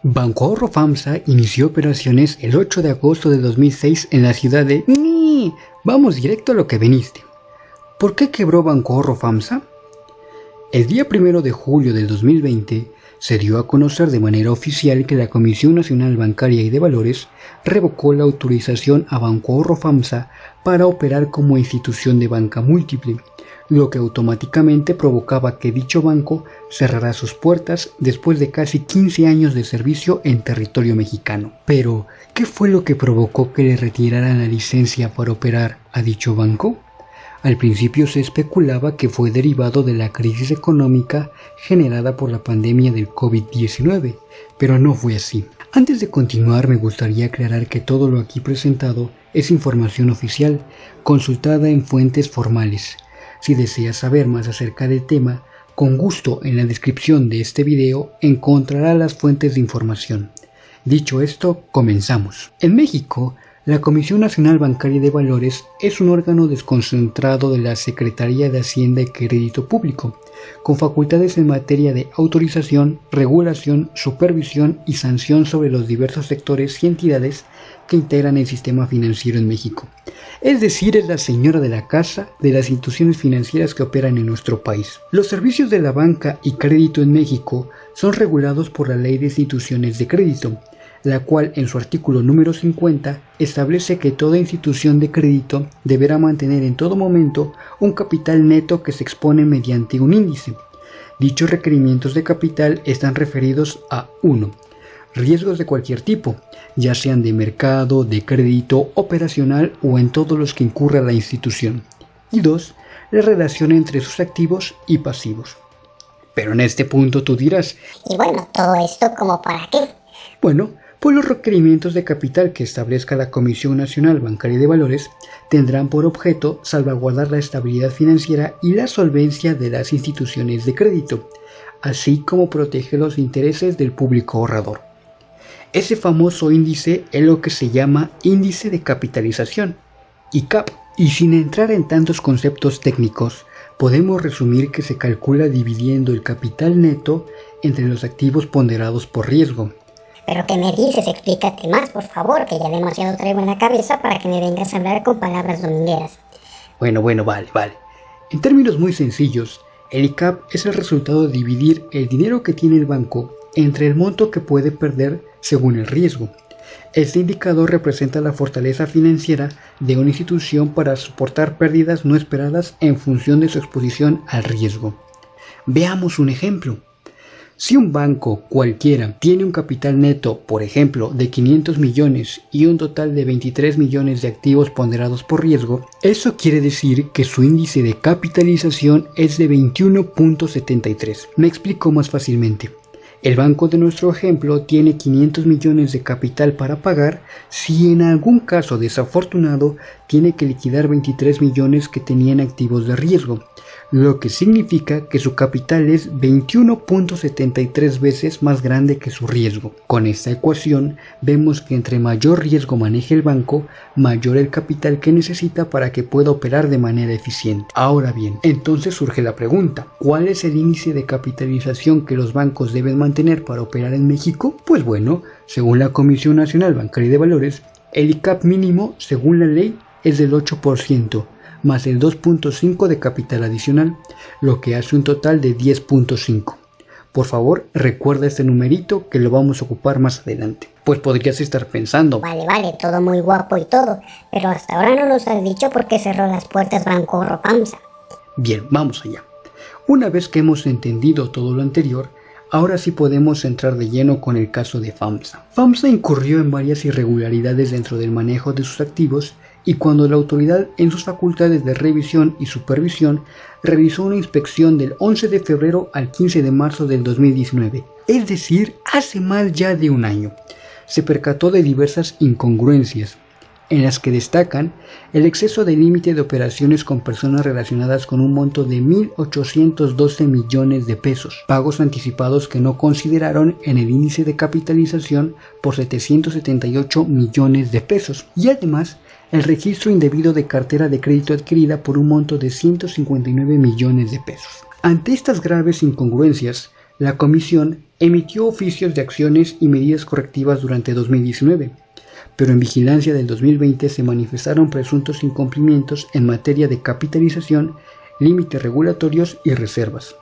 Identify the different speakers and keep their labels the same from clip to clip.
Speaker 1: Bancoahorro FAMSA inició operaciones el 8 de agosto de 2006 en la ciudad de Ni. Vamos directo a lo que viniste. ¿Por qué quebró Bancoahorro FAMSA? El día 1 de julio del 2020 se dio a conocer de manera oficial que la Comisión Nacional Bancaria y de Valores revocó la autorización a Bancoahorro FAMSA para operar como institución de banca múltiple, lo que automáticamente provocaba que dicho banco cerrara sus puertas después de casi 15 años de servicio en territorio mexicano. Pero, ¿qué fue lo que provocó que le retiraran la licencia para operar a dicho banco? Al principio se especulaba que fue derivado de la crisis económica generada por la pandemia del COVID-19, pero no fue así. Antes de continuar, me gustaría aclarar que todo lo aquí presentado es información oficial, consultada en fuentes formales. Si deseas saber más acerca del tema, con gusto en la descripción de este video encontrarás las fuentes de información. Dicho esto, comenzamos. En México, la Comisión Nacional Bancaria y de Valores es un órgano desconcentrado de la Secretaría de Hacienda y Crédito Público, con facultades en materia de autorización, regulación, supervisión y sanción sobre los diversos sectores y entidades que integran el sistema financiero en México. Es decir, es la señora de la casa de las instituciones financieras que operan en nuestro país. Los servicios de la banca y crédito en México son regulados por la Ley de Instituciones de Crédito, la cual en su artículo número 50 establece que toda institución de crédito deberá mantener en todo momento un capital neto que se expone mediante un índice. Dichos requerimientos de capital están referidos a 1. Riesgos de cualquier tipo, ya sean de mercado, de crédito, operacional o en todos los que incurra la institución. Y 2. La relación entre sus activos y pasivos. Pero en este punto tú dirás,
Speaker 2: y bueno, ¿todo esto como para qué?
Speaker 1: Bueno, pues los requerimientos de capital que establezca la Comisión Nacional Bancaria y de Valores tendrán por objeto salvaguardar la estabilidad financiera y la solvencia de las instituciones de crédito, así como proteger los intereses del público ahorrador. Ese famoso índice es lo que se llama Índice de Capitalización, ICAP, y sin entrar en tantos conceptos técnicos, podemos resumir que se calcula dividiendo el capital neto entre los activos ponderados por riesgo.
Speaker 2: ¿Pero qué me dices? Explícate más, por favor, que ya demasiado traigo en la cabeza para que me vengas a hablar con palabras domingueras.
Speaker 1: Bueno, vale. En términos muy sencillos, el ICAP es el resultado de dividir el dinero que tiene el banco entre el monto que puede perder según el riesgo. Este indicador representa la fortaleza financiera de una institución para soportar pérdidas no esperadas en función de su exposición al riesgo. Veamos un ejemplo. Si un banco cualquiera tiene un capital neto, por ejemplo, de 500 millones y un total de 23 millones de activos ponderados por riesgo, eso quiere decir que su índice de capitalización es de 21.73. Me explico más fácilmente. El banco de nuestro ejemplo tiene 500 millones de capital para pagar si en algún caso desafortunado tiene que liquidar 23 millones que tenían activos de riesgo, lo que significa que su capital es 21.73 veces más grande que su riesgo. Con esta ecuación vemos que entre mayor riesgo maneje el banco, mayor el capital que necesita para que pueda operar de manera eficiente. Ahora bien, entonces surge la pregunta, ¿cuál es el índice de capitalización que los bancos deben mantener para operar en México? Pues bueno, según la Comisión Nacional Bancaria y de Valores, el ICAP mínimo, según la ley, es del 8%. Más el 2.5 de capital adicional, lo que hace un total de 10.5. Por favor, recuerda este numerito que lo vamos a ocupar más adelante. Pues podrías estar pensando,
Speaker 2: Vale, todo muy guapo y todo, pero hasta ahora no nos has dicho por qué cerró las puertas Bancoahorro FAMSA.
Speaker 1: Bien, vamos allá. Una vez que hemos entendido todo lo anterior, ahora sí podemos entrar de lleno con el caso de FAMSA. FAMSA incurrió en varias irregularidades dentro del manejo de sus activos y cuando la autoridad en sus facultades de revisión y supervisión realizó una inspección del 11 de febrero al 15 de marzo del 2019, es decir, hace más ya de un año, se percató de diversas incongruencias, en las que destacan el exceso de límite de operaciones con personas relacionadas con un monto de 1.812 millones de pesos, pagos anticipados que no consideraron en el índice de capitalización por 778 millones de pesos, y además el registro indebido de cartera de crédito adquirida por un monto de 159 millones de pesos. Ante estas graves incongruencias, la comisión emitió oficios de acciones y medidas correctivas durante 2019, pero en vigilancia del 2020 se manifestaron presuntos incumplimientos en materia de capitalización, límites regulatorios y reservas.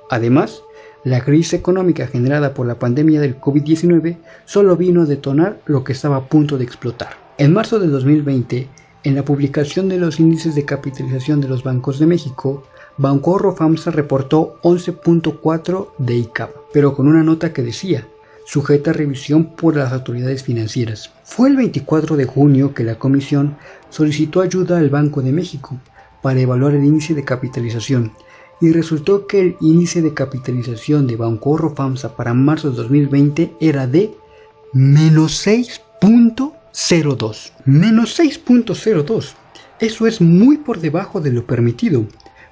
Speaker 1: Además, la crisis económica generada por la pandemia del COVID-19 solo vino a detonar lo que estaba a punto de explotar. En marzo del 2020, en la publicación de los índices de capitalización de los bancos de México, Bancoahorro FAMSA reportó 11.4 de ICAP, pero con una nota que decía, sujeta a revisión por las autoridades financieras. Fue el 24 de junio que la comisión solicitó ayuda al Banco de México para evaluar el índice de capitalización, y resultó que el índice de capitalización de Bancoahorro FAMSA para marzo de 2020 era de menos 6.02. Menos 6.02. Eso es muy por debajo de lo permitido.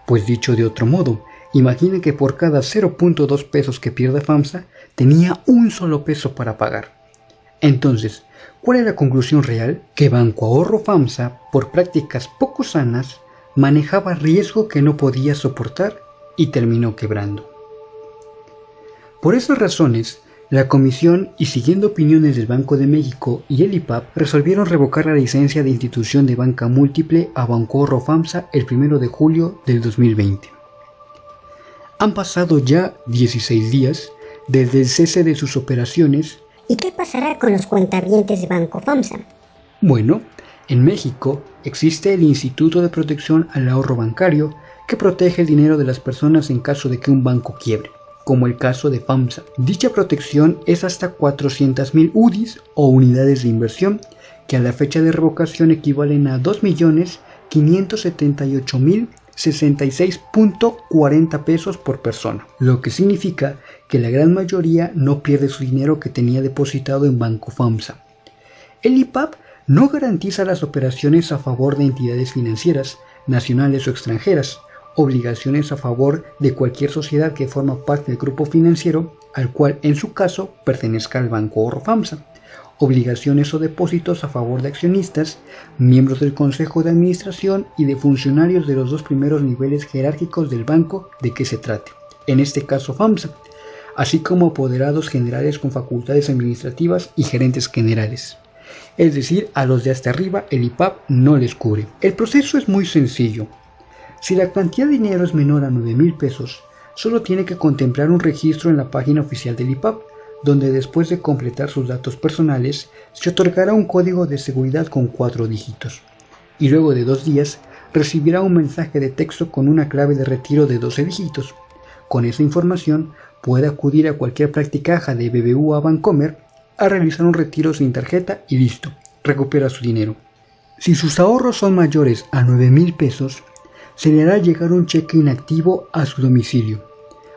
Speaker 1: Pues dicho de otro modo, imaginen que por cada 0.2 pesos que pierda FAMSA, tenía un solo peso para pagar. Entonces, ¿cuál es la conclusión real? Que Bancoahorro FAMSA, por prácticas poco sanas, manejaba riesgo que no podía soportar y terminó quebrando. Por esas razones, la Comisión, y siguiendo opiniones del Banco de México y el IPAP, resolvieron revocar la licencia de institución de banca múltiple a Bancoahorro FAMSA el 1 de julio del 2020. Han pasado ya 16 días desde el cese de sus operaciones.
Speaker 2: ¿Y qué pasará con los cuentavientes de Banco FAMSA?
Speaker 1: Bueno, en México existe el Instituto de Protección al Ahorro Bancario que protege el dinero de las personas en caso de que un banco quiebre, como el caso de FAMSA. Dicha protección es hasta 400,000 UDIs o unidades de inversión, que a la fecha de revocación equivalen a 2.578.066.40 pesos por persona, lo que significa que la gran mayoría no pierde su dinero que tenía depositado en Banco FAMSA. El IPAP no garantiza las operaciones a favor de entidades financieras, nacionales o extranjeras, obligaciones a favor de cualquier sociedad que forma parte del grupo financiero, al cual en su caso pertenezca al Bancoahorro FAMSA, obligaciones o depósitos a favor de accionistas, miembros del Consejo de Administración y de funcionarios de los dos primeros niveles jerárquicos del banco de que se trate, en este caso FAMSA, así como apoderados generales con facultades administrativas y gerentes generales. Es decir, a los de hasta arriba el IPAP no les cubre. El proceso es muy sencillo. Si la cantidad de dinero es menor a 9,000 pesos, solo tiene que contemplar un registro en la página oficial del IPAP, donde después de completar sus datos personales, se otorgará un código de seguridad con 4 dígitos. Y luego de 2 días, recibirá un mensaje de texto con una clave de retiro de 12 dígitos. Con esa información, puede acudir a cualquier practicaja de BBVA Bancomer a realizar un retiro sin tarjeta y listo, recupera su dinero. Si sus ahorros son mayores a 9,000 pesos, se le hará llegar un cheque inactivo a su domicilio.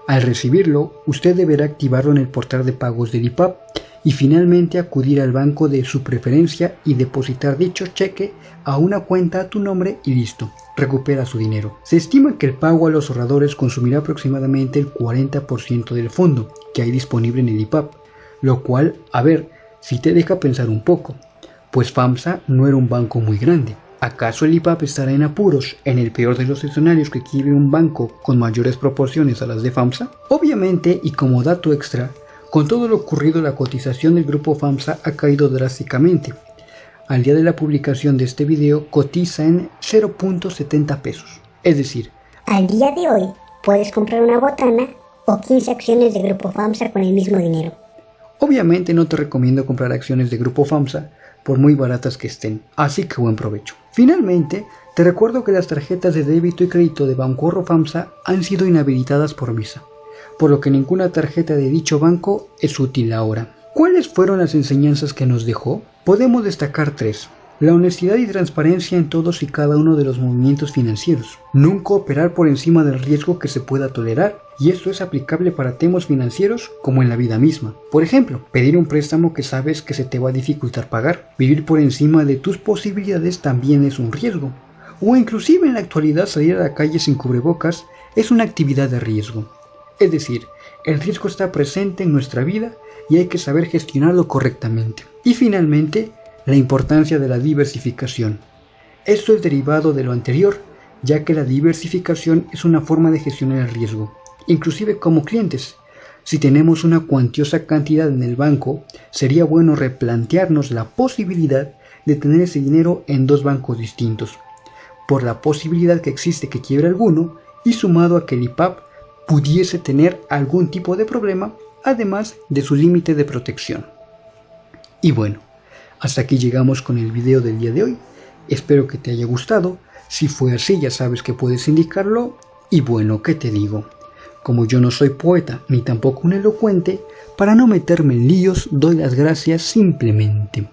Speaker 1: Al recibirlo, usted deberá activarlo en el portal de pagos del IPAP y finalmente acudir al banco de su preferencia y depositar dicho cheque a una cuenta a tu nombre y listo, recupera su dinero. Se estima que el pago a los ahorradores consumirá aproximadamente el 40% del fondo que hay disponible en el IPAP, lo cual, si te deja pensar un poco, pues FAMSA no era un banco muy grande. ¿Acaso el IPAP estará en apuros en el peor de los escenarios que quiebre un banco con mayores proporciones a las de FAMSA? Obviamente, y como dato extra, con todo lo ocurrido la cotización del grupo FAMSA ha caído drásticamente. Al día de la publicación de este video cotiza en 0.70 pesos. Es decir,
Speaker 2: al día de hoy puedes comprar una botana o 15 acciones de grupo FAMSA con el mismo dinero.
Speaker 1: Obviamente no te recomiendo comprar acciones de grupo FAMSA por muy baratas que estén, así que buen provecho. Finalmente, te recuerdo que las tarjetas de débito y crédito de Bancoahorro FAMSA han sido inhabilitadas por Visa, por lo que ninguna tarjeta de dicho banco es útil ahora. ¿Cuáles fueron las enseñanzas que nos dejó? Podemos destacar 3. La honestidad y transparencia en todos y cada uno de los movimientos financieros. Nunca operar por encima del riesgo que se pueda tolerar, y esto es aplicable para temas financieros como en la vida misma. Por ejemplo, pedir un préstamo que sabes que se te va a dificultar pagar. Vivir por encima de tus posibilidades también es un riesgo. O inclusive en la actualidad salir a la calle sin cubrebocas es una actividad de riesgo. Es decir, el riesgo está presente en nuestra vida y hay que saber gestionarlo correctamente. Y finalmente, la importancia de la diversificación. Esto es derivado de lo anterior, ya que la diversificación es una forma de gestionar el riesgo, inclusive como clientes. Si tenemos una cuantiosa cantidad en el banco, sería bueno replantearnos la posibilidad de tener ese dinero en dos bancos distintos, por la posibilidad que existe que quiebre alguno y sumado a que el IPAB pudiese tener algún tipo de problema, además de su límite de protección. Y bueno, hasta aquí llegamos con el video del día de hoy. Espero que te haya gustado. Si fue así, ya sabes que puedes indicarlo. Y bueno, ¿qué te digo? Como yo no soy poeta ni tampoco un elocuente, para no meterme en líos doy las gracias simplemente.